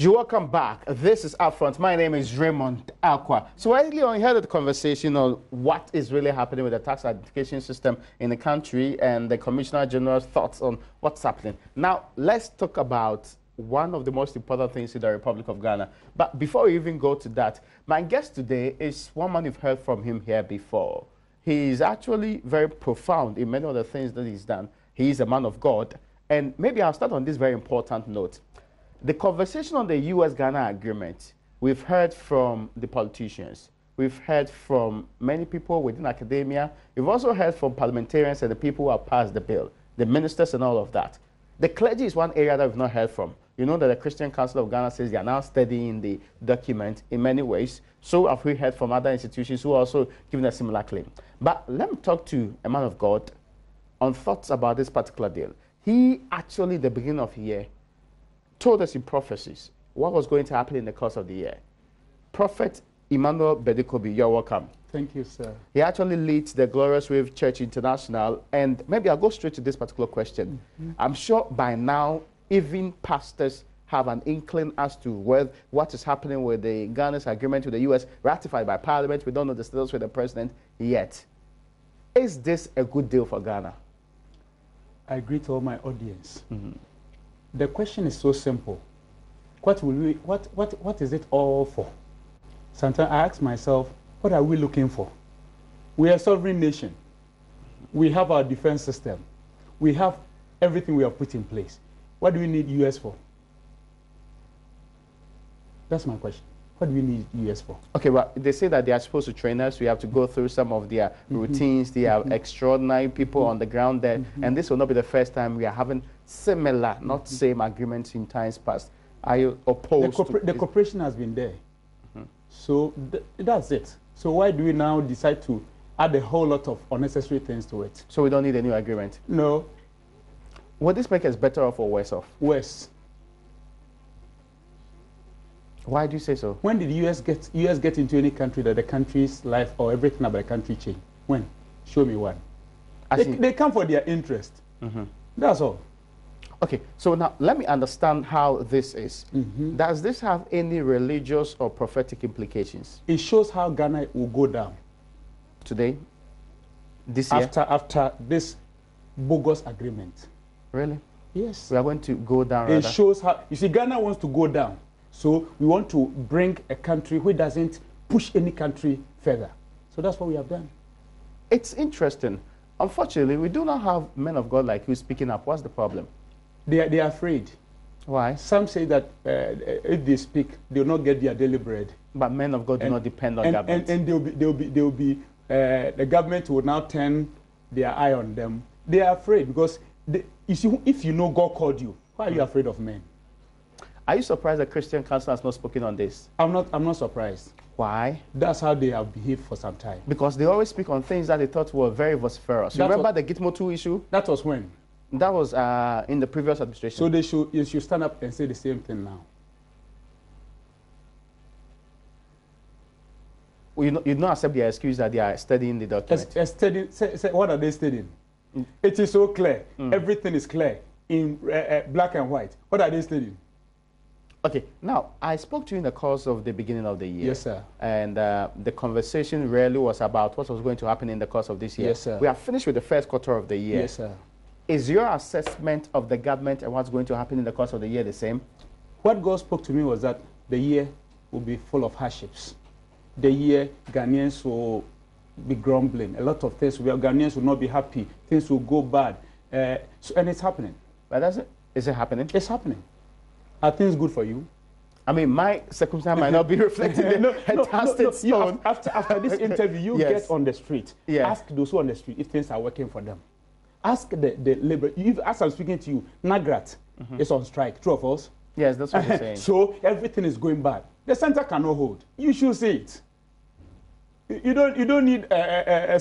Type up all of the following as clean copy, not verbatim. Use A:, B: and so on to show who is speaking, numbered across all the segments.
A: You're welcome back. This is UPfront. My name is Raymond Aqua. So earlier on, you had a conversation on what is really happening with the tax identification system in the country and the Commissioner General's thoughts on what's happening. Now, let's talk about one of the most important things in the Republic of Ghana. But before we even go to that, my guest today is one man you've heard from him here before. He is actually very profound in many of the things that he's done. He is a man of God. And maybe I'll start on this very important note. The conversation on the US-Ghana agreement, we've heard from the politicians. We've heard from many people within academia. We've also heard from parliamentarians and the people who have passed the bill, the ministers and all of that. The clergy is one area that we've not heard from. You know that the Christian Council of Ghana says they are now studying the document in many ways. So have we heard from other institutions who are also giving a similar claim. But let me talk to a man of God on thoughts about this particular deal. He actually, the beginning of the year, told us in prophecies what was going to happen in the course of the year. Prophet Emmanuel Bedikobi, you're welcome.
B: Thank you, sir.
A: He actually leads the Glorious Wave Church International, and maybe I'll go straight to this particular question. I'm sure by now, even pastors have an inkling as to what is happening with the Ghana's agreement with the U.S. ratified by Parliament. We don't know the status with the president yet. Is this a good deal for Ghana?
B: I greet all my audience. The question is so simple. What is it all for? Sometimes I ask myself, what are we looking for? We are a sovereign nation. We have our defense system. We have everything we have put in place. What do we need US for? That's my question. What do we need US for?
A: Okay, well, they say that they are supposed to train us. We have to go through some of their routines. They are extraordinary people on the ground there. And this will not be the first time we are having similar, not same agreements in times past. Are you opposed to
B: the cooperation has been there. So that's it. So why do we now decide to add a whole lot of unnecessary things to it?
A: So we don't need a new agreement?
B: No.
A: Will this make us better off or worse off?
B: Worse.
A: Why do you say so?
B: When did US get into any country that the country's life or everything about the country changed? When? Show me one. They come for their interest. That's all.
A: Okay, so now let me understand how this is. Does this have any religious or prophetic implications?
B: It shows how Ghana will go down.
A: Today? This year?
B: After this bogus agreement.
A: Really?
B: Yes.
A: We are going to go down.
B: It shows how, you see, Ghana wants to go down. So we want to bring a country which doesn't push any country further. So that's what we have done.
A: It's interesting. Unfortunately, we do not have men of God like you speaking up. What's the problem?
B: They are afraid.
A: Why?
B: Some say that if they speak, they will not get their daily bread.
A: But men of God do not depend on government.
B: And the government will now turn their eye on them. They are afraid because, you see, if you know God called you, why are you afraid of men?
A: Are you surprised that Christian Council has not spoken on this?
B: I'm not surprised.
A: Why?
B: That's how they have behaved for some time.
A: Because they always speak on things that they thought were very vociferous. You remember the Gitmo 2 issue?
B: That was when?
A: That was in the previous administration.
B: So you should stand up and say the same thing now.
A: Well, you do not accept their excuse that they are studying the document.
B: Say, what are they studying? It is so clear. Everything is clear in black and white. What are they studying?
A: Okay, now, I spoke to you in the course of the beginning of the year.
B: Yes, sir.
A: And the conversation really was about what was going to happen in the course of this year.
B: Yes, sir.
A: We are finished with the first quarter of the year.
B: Yes, sir.
A: Is your assessment of the government and what's going to happen in the course of the year the same?
B: What God spoke to me was that the year will be full of hardships. The year, Ghanaians will be grumbling. A lot of things, Ghanaians will not be happy. Things will go bad. And it's happening.
A: But is it happening?
B: It's happening. Are things good for you?
A: I mean, my circumstance might not be reflecting
B: After this interview, you get on the street. Ask those who are on the street if things are working for them. Ask the labor. As I'm speaking to you, Nagrat is on strike. True or false?
A: Yes, that's what you're saying.
B: So everything is going bad. The center cannot hold. You should see it. You don't need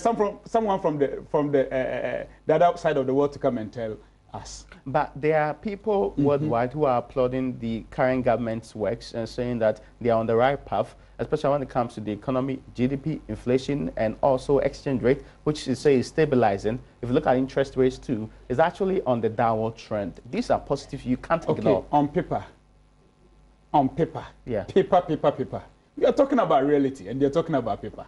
B: someone from the other side of the world to come and tell us.
A: But there are people worldwide who are applauding the current government's works and saying that they are on the right path, especially when it comes to the economy, GDP, inflation, and also exchange rate, which they say is stabilizing. If you look at interest rates too, it's actually on the downward trend. These are positive. You can't ignore.
B: On paper, on paper.
A: Yeah.
B: Paper, paper, paper. We are talking about reality, and they're talking about paper.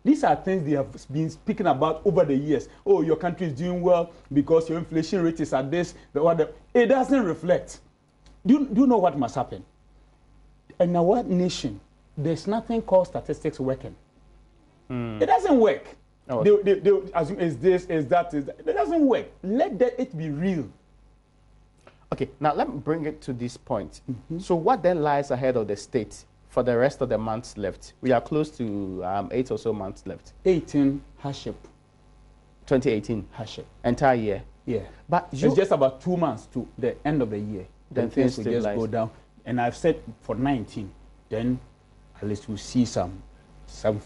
B: These are things they have been speaking about over the years. Oh, your country is doing well because your inflation rate is at this. It doesn't reflect. Do you know what must happen? In our nation, there's nothing called statistics working. It doesn't work.
A: Oh.
B: They assume is this, is that, is that. It doesn't work. Let it be real.
A: Okay, now let me bring it to this point. So what then lies ahead of the state for the rest of the months left? We are close to 8 or so months left.
B: 18 hardship.
A: 2018.
B: Hardship.
A: Entire year.
B: Yeah.
A: But
B: it's just about 2 months to the end of the year. Then things will just go down. And I've said for 19, then at least we'll see some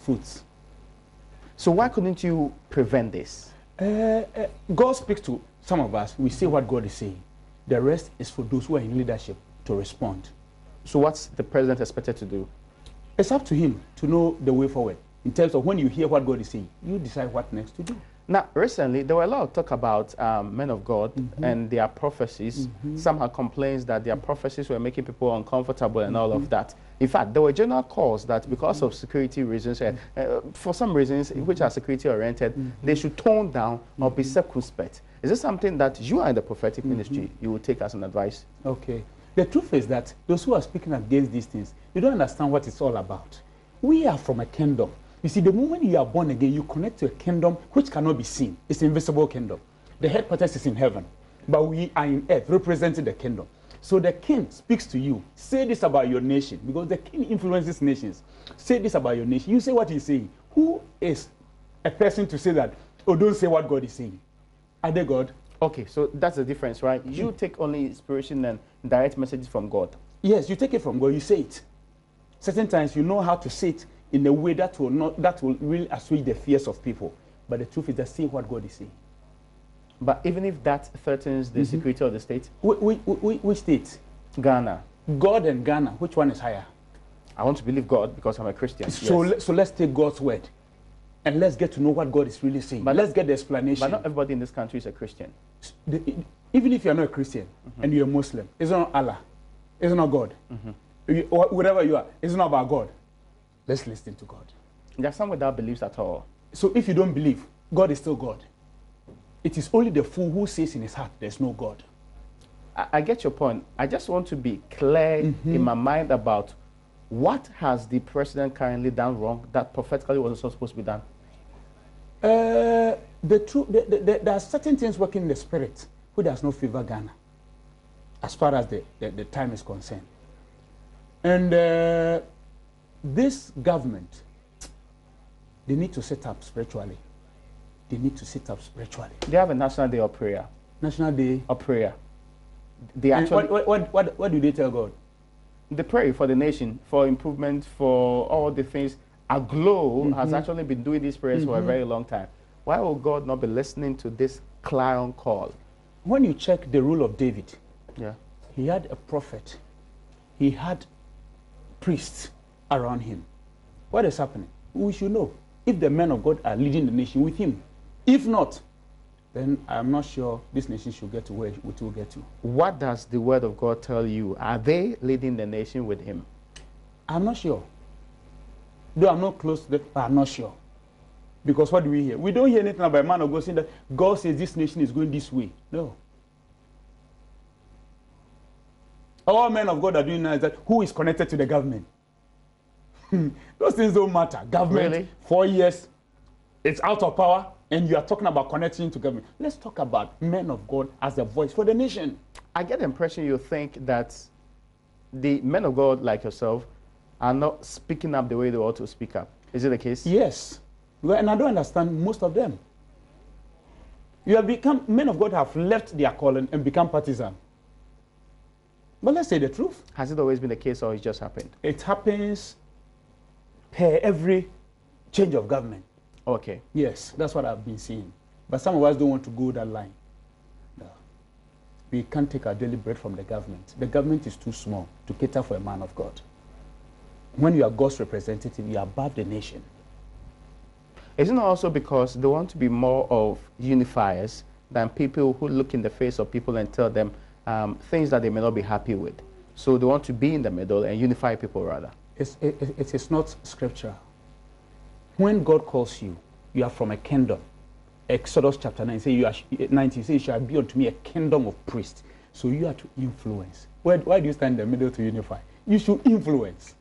B: fruits.
A: So why couldn't you prevent this?
B: God speaks to some of us. We say what God is saying. The rest is for those who are in leadership to respond.
A: So what's the president expected to do?
B: It's up to him to know the way forward. In terms of when you hear what God is saying, you decide what next to do.
A: Now, recently, there were a lot of talk about men of God and their prophecies. Some had complaints that their prophecies were making people uncomfortable and all of that. In fact, there were general calls that because of security reasons, for some reasons which are security-oriented, they should tone down or be circumspect. Is this something that you are in the prophetic ministry, you would take as an advice?
B: Okay. The truth is that those who are speaking against these things, you don't understand what it's all about. We are from a kingdom. You see, the moment you are born again, you connect to a kingdom which cannot be seen. It's an invisible kingdom. The headquarters is in heaven, but we are in earth representing the kingdom. So the king speaks to you. Say this about your nation, because the king influences nations. Say this about your nation. You say what he's saying. Who is a person to say that, or don't say what God is saying? Are they God?
A: Okay, so that's the difference, right? You take only inspiration and direct messages from God.
B: Yes, you take it from God, you say it. Certain times you know how to say it in a way that will really assuage the fears of people. But the truth is that say what God is saying.
A: But even if that threatens the security of the state?
B: Which state?
A: Ghana.
B: God and Ghana, which one is higher?
A: I want to believe God because I'm a Christian.
B: So,
A: yes.
B: So let's take God's word. And let's get to know what God is really saying. But let's get the explanation.
A: But not everybody in this country is a Christian.
B: Even if you're not a Christian and you're a Muslim, it's not Allah. It's not God. Whatever you are, it's not about God. Let's listen to God.
A: There are some without beliefs at all.
B: So if you don't believe, God is still God. It is only the fool who says in his heart, there's no God.
A: I get your point. I just want to be clear in my mind about what has the president currently done wrong that prophetically was also supposed to be done?
B: There are certain things working in the spirit who does not favor Ghana as far as the time is concerned. And this government, they need to set up spiritually. They need to sit up spiritually.
A: They have a National Day of Prayer.
B: National Day
A: of Prayer. They actually,
B: what do they tell God?
A: They pray for the nation, for improvement, for all the things. Aglo has actually been doing these prayers for a very long time. Why will God not be listening to this clarion call?
B: When you check the rule of David, he had a prophet. He had priests around him. What is happening? We should know if the men of God are leading the nation with him. If not, then I'm not sure this nation should get to where it will get to.
A: What does the word of God tell you? Are they leading the nation with him?
B: I'm not sure. Though I'm not close to that, but I'm not sure. Because what do we hear? We don't hear anything about a man of God saying that God says this nation is going this way. No. All men of God are doing now is that who is connected to the government? Those things don't matter. Government,
A: really?
B: 4 years, it's out of power, and you are talking about connecting to government. Let's talk about men of God as a voice for the nation.
A: I get the impression you think that the men of God like yourself are not speaking up the way they ought to speak up. Is it the case?
B: Yes. And I don't understand most of them. You have become, men of God have left their calling and become partisan. But let's say the truth.
A: Has it always been the case or it just happened?
B: It happens per every change of government.
A: Okay.
B: Yes, that's what I've been seeing. But some of us don't want to go that line. No. We can't take our daily bread from the government. The government is too small to cater for a man of God. When you are God's representative, you are above the nation.
A: Isn't it also because they want to be more of unifiers than people who look in the face of people and tell them things that they may not be happy with? So they want to be in the middle and unify people rather.
B: It is not scriptural. When God calls you, you are from a kingdom. Exodus chapter 9 says, 19 says, you shall be unto me a kingdom of priests. So you are to influence. Why do you stand in the middle to unify? You should influence.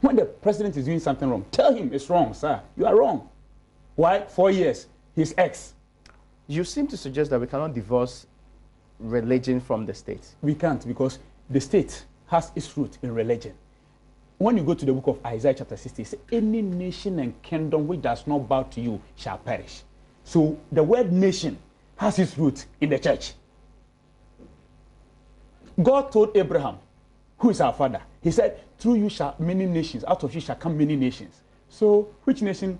B: When the president is doing something wrong, tell him it's wrong, sir. You are wrong. Why? 4 years. He's ex.
A: You seem to suggest that we cannot divorce religion from the state.
B: We can't, because the state has its root in religion. When you go to the book of Isaiah chapter 60, it says, any nation and kingdom which does not bow to you shall perish. So the word nation has its root in the church. God told Abraham, who is our father, he said, through you shall many nations, out of you shall come many nations. So which nation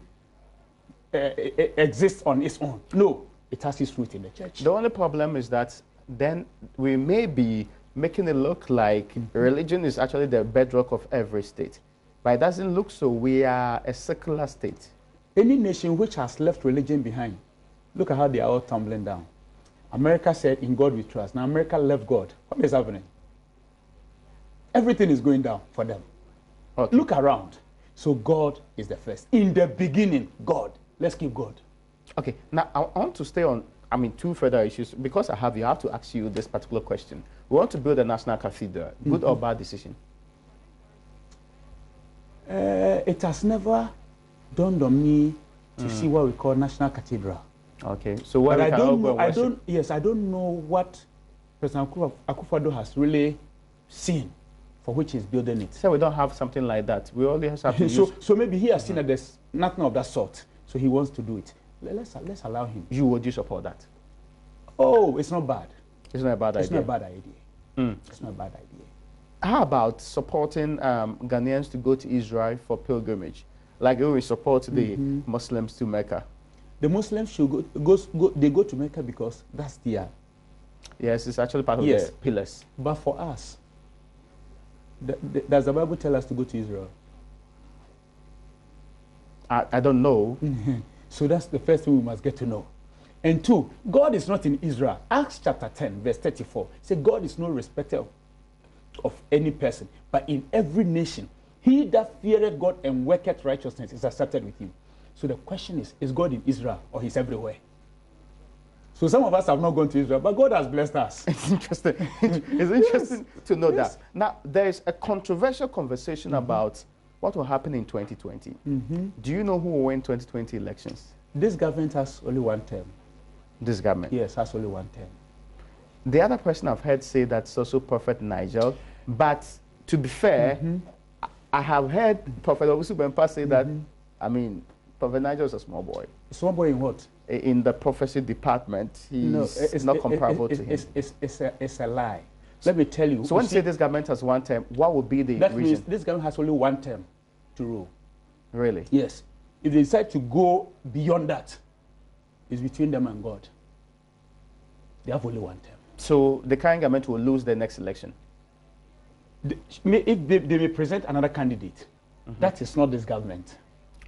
B: exists on its own? No, it has its root in the church.
A: The only problem is that then we may be making it look like religion is actually the bedrock of every state. But it doesn't look so. We are a secular state.
B: Any nation which has left religion behind, look at how they are all tumbling down. America said, in God we trust. Now America left God. What is happening? Everything is going down for them. Okay. Look around. So God is the first. In the beginning, God. Let's keep God.
A: Okay. Now, I want to stay on, two further issues. Because I have to ask you this particular question. We want to build a National Cathedral. Good or bad decision?
B: It has never dawned on me to see what we call National Cathedral.
A: Okay. So what I don't know,
B: I don't know what President Akufo-Addo has really seen for which he's building it.
A: So we don't have something like that. We only have to
B: so maybe he has seen that there's nothing of that sort, so he wants to do it. Let's allow him.
A: Would you support that?
B: Oh, it's not bad.
A: It's not a bad idea.
B: It's not a bad idea. It's not a bad idea.
A: How about supporting Ghanaians to go to Israel for pilgrimage? Like we support the Muslims to Mecca.
B: The Muslims should go to Mecca because that's their...
A: Yes, it's actually part of the pillars.
B: But for us, does the Bible tell us to go to Israel?
A: I don't know.
B: So that's the first thing we must get to know. And two, God is not in Israel. Acts chapter 10, verse 34. Say God is no respecter of any person, but in every nation, he that feareth God and worketh righteousness is accepted with him. So the question is God in Israel or he's everywhere? So some of us have not gone to Israel, but God has blessed us.
A: It's interesting. It's interesting to know that. Now, there is a controversial conversation about what will happen in 2020. Do you know who will win 2020 elections?
B: This government has only one term.
A: This government?
B: Yes, has only one term.
A: The other person I've heard say that's also Prophet Nigel. But to be fair, I have heard Prophet Obusu Bempa say that, Prophet Nigel is a small boy.
B: A small boy in what?
A: In the prophecy department, he's not comparable to him.
B: It's a lie. Let me tell you.
A: So when you say this government has one term, what would be the reason?
B: That means this government has only one term to rule.
A: Really?
B: Yes. If they decide to go beyond that, it's between them and God. They have only one term.
A: So the current government will lose the next election?
B: If they may present another candidate, that is not this government.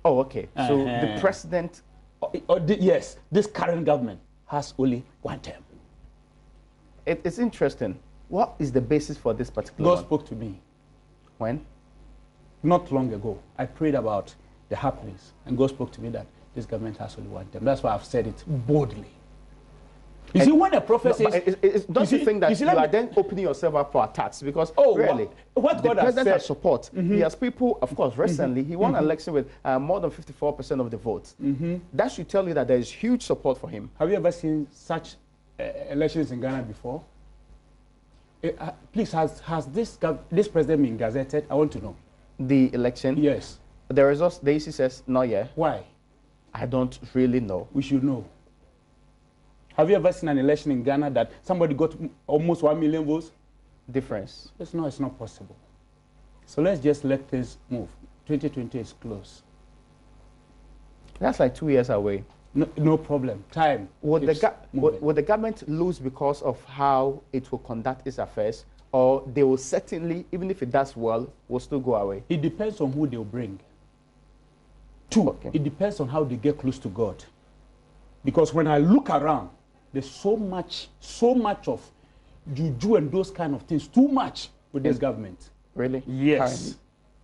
A: Oh, okay. So the president...
B: yes, this current government has only one term.
A: It's interesting. What is the basis for this particular
B: God spoke to me.
A: When?
B: Not long ago. I prayed about the happenings, and God spoke to me that this government has only one term. That's why I've said it boldly. You see, when a prophet says...
A: Don't you think that you are then opening yourself up for attacks? Because really,
B: what
A: the
B: God
A: president
B: has
A: has support. He has people, of course, recently, he won an election with more than 54% of the votes. That should tell you that there is huge support for him.
B: Have you ever seen such elections in Ghana before? Please, has this president been gazetted? I want to know.
A: The election?
B: Yes.
A: The results, the EC says, not yet.
B: Why?
A: I don't really know.
B: We should know. Have you ever seen an election in Ghana that somebody got almost 1 million votes?
A: Difference.
B: It's not possible. So let's just let things move. 2020 is close.
A: That's like 2 years away.
B: No problem. Time.
A: Would the government lose because of how it will conduct its affairs, or they will certainly, even if it does well, will still go away?
B: It depends on who they'll bring. Two, it depends on how they get close to God. Because when I look around, there's so much of juju and those kind of things too much with this government.
A: Really?
B: Yes.
A: Currently.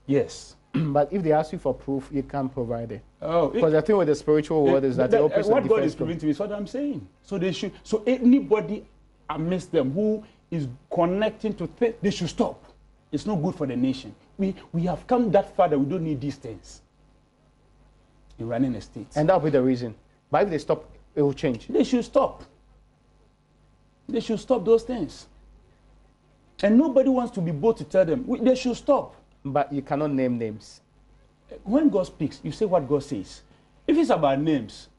B: Yes.
A: But if they ask you for proof, you can't provide it.
B: Oh,
A: because the thing with the spiritual world is that it opens
B: what God is proving to me is what I'm saying. So they should. So anybody amidst them who is connecting to things, they should stop. It's not good for the nation. We have come that far that we don't need these things in running a state.
A: And that'll be the reason. But if they stop, it will change.
B: They should stop. They should stop those things. And nobody wants to be bold to tell them. They should stop.
A: But you cannot name names.
B: When God speaks, you say what God says. If it's about names,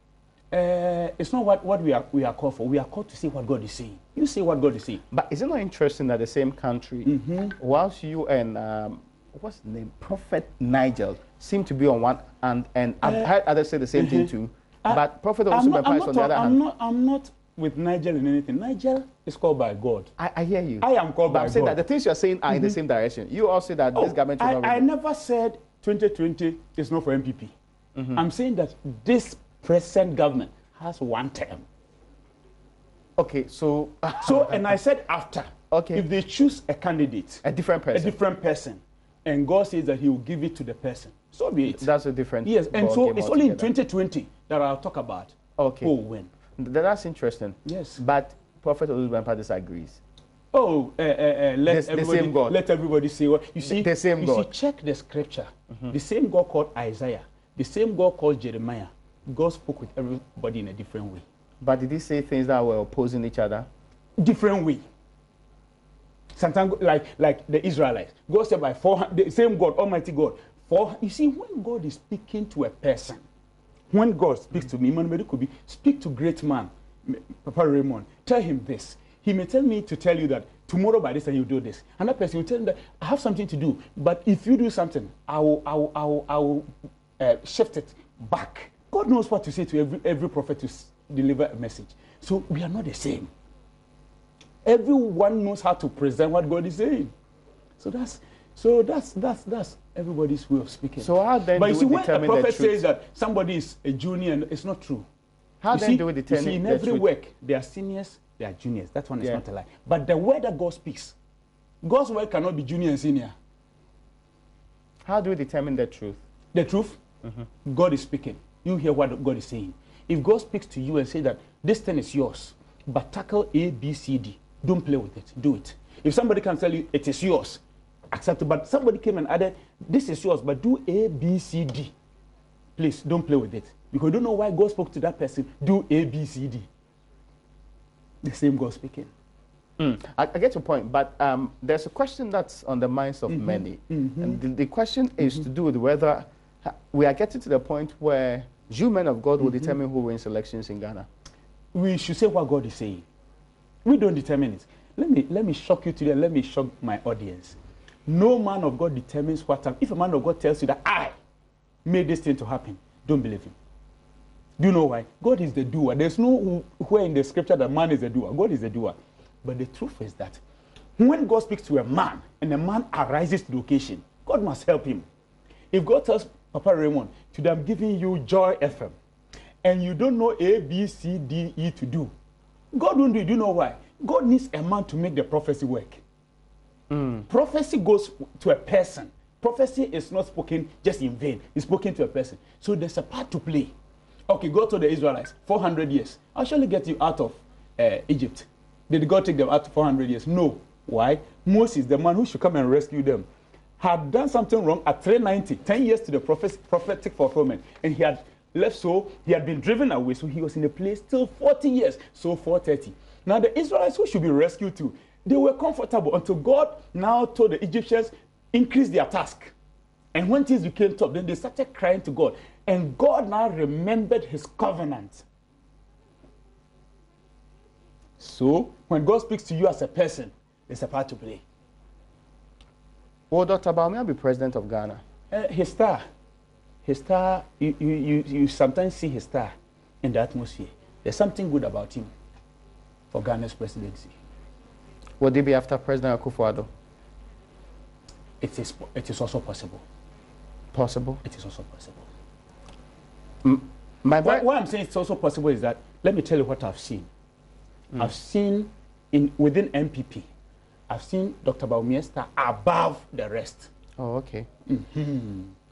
B: it's not what we are called for. We are called to say what God is saying. You say what God is saying.
A: But is it not interesting that the same country, whilst you and what's the name, Prophet Nigel, seem to be on one, and I've heard others say the same thing too. But Prophet also is on the other hand.
B: I'm not with Nigel in anything. Nigel is called by God.
A: I hear you.
B: I am called by God.
A: I'm saying that the things you're saying are in the same direction. You also say that this government will not
B: I never said 2020 is not for MPP. I'm saying that this present government has one term.
A: Okay, so...
B: and I said after.
A: Okay.
B: If they choose a candidate.
A: A different person.
B: And God says that he will give it to the person. So be it.
A: That's a different...
B: Yes, and so it's only in 2020 that I'll talk about who will win.
A: That's interesting.
B: Yes.
A: But Prophet Olubempa disagrees.
B: Oh, let everybody say what you see.
A: The same God.
B: You see, check the scripture. The same God called Isaiah, the same God called Jeremiah. God spoke with everybody in a different way.
A: But did he say things that were opposing each other?
B: Different way. Sometimes, like the Israelites, God said by 400. The same God, Almighty God. You see, when God is speaking to a person, when God speaks to me, speak to great man, Papa Raymond, tell him this. He may tell me to tell you that tomorrow by this time you do this. Another person will tell him that I have something to do, but if you do something, I will shift it back. God knows what to say to every prophet to deliver a message. So we are not the same. Everyone knows how to present what God is saying. So that's everybody's way of speaking.
A: So how then do we determine the truth? But
B: when a prophet says that somebody is a junior, and it's not true.
A: How then do we determine the truth?
B: In every work, there are seniors, there are juniors. That one is not a lie. But the word that God speaks, God's word cannot be junior and senior.
A: How do we determine the truth?
B: The truth? God is speaking. You hear what God is saying. If God speaks to you and say that this thing is yours, but tackle A, B, C, D, don't play with it. Do it. If somebody can tell you it is yours, accept it. But somebody came and added, this is yours, but do A, B, C, D. Please, don't play with it. Because you don't know why God spoke to that person. Do A, B, C, D. The same God speaking.
A: I get your point, but there's a question that's on the minds of many. And the question is to do with whether we are getting to the point where you men of God will determine who wins elections in Ghana.
B: We should say what God is saying. We don't determine it. Let me shock you today. Let me shock my audience. No man of God determines what time. If a man of God tells you that I made this thing to happen, don't believe him. Do you know why? God is the doer. There's no where in the scripture that man is the doer. God is the doer. But the truth is that when God speaks to a man and a man arises to the occasion, God must help him. If God tells Papa Raymond, today I'm giving you Joy FM, and you don't know A, B, C, D, E to do, God won't do it. Do you know why? God needs a man to make the prophecy work. Prophecy goes to a person. Prophecy is not spoken just in vain. It's spoken to a person. So there's a part to play. Okay, go to the Israelites. 400 years. I'll surely get you out of Egypt. Did God take them out 400 years? No. Why? Moses, the man who should come and rescue them, had done something wrong at 390, 10 years to the prophetic fulfillment. And he had left, so he had been driven away. So he was in a place till 40 years, so 430. Now the Israelites who should be rescued too, they were comfortable until God now told the Egyptians, increase their task. And when things became tough, then they started crying to God. And God now remembered his covenant. So when God speaks to you as a person, there's a part to play.
A: Will Dr. Bawumia be president of Ghana?
B: His star, you sometimes see his star in the atmosphere. There's something good about him for Ghana's presidency.
A: Will they be after President Akufo-Addo?
B: It is also possible.
A: Possible?
B: It is also possible.
A: Why
B: I'm saying it's also possible is that, let me tell you what I've seen. I've seen within MPP, I've seen Dr. Bawumia stand above the rest.
A: Oh, okay.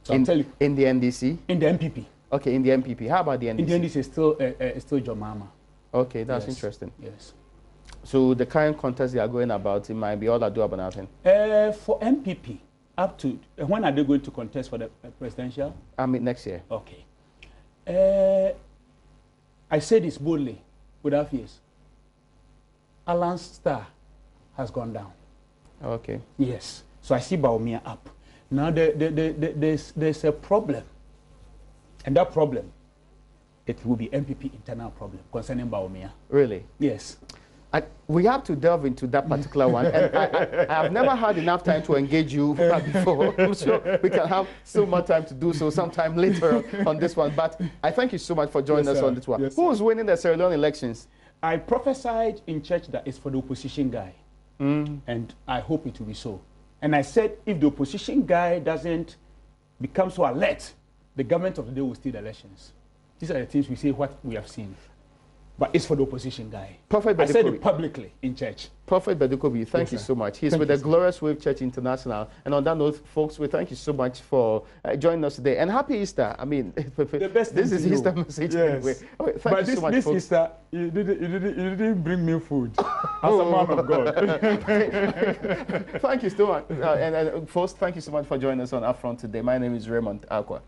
B: So I'll tell you.
A: In the NDC?
B: In the MPP.
A: Okay, in the MPP. How about the NDC?
B: In the NDC, still Jomama.
A: Okay, that's
B: Yes.
A: interesting.
B: Yes.
A: So the current contest they are going about, it might be all ado about nothing.
B: For MPP, up to when are they going to contest for the presidential?
A: I mean next year.
B: Okay. I say this boldly, without fears. Alan's star has gone down.
A: Okay.
B: Yes. So I see Bawumia up. Now there's a problem, and that problem, it will be MPP internal problem concerning Bawumia.
A: Really?
B: Yes.
A: We have to delve into that particular one. And I have never had enough time to engage you before. I'm sure we can have so much time to do so sometime later on this one. But I thank you so much for joining us on this one.
B: Yes,
A: who's winning the Sierra Leone elections?
B: I prophesied in church that it's for the opposition guy. And I hope it will be so. And I said if the opposition guy doesn't become so alert, the government of the day will steal the elections. These are the things we say what we have seen. But it's for the opposition guy.
A: Prophet
B: I said it publicly in church.
A: Prophet Bedukobi, thank you so much. He's with the Glorious Wave Church International. And on that note, folks, we thank you so much for joining us today. And happy Easter. I mean,
B: the best
A: this is Easter message anyway. Okay, thank you so much,
B: this
A: folks.
B: Easter, you didn't bring me food as a man of God.
A: Thank you so much. And folks, thank you so much for joining us on Upfront today. My name is Raymond Akwa.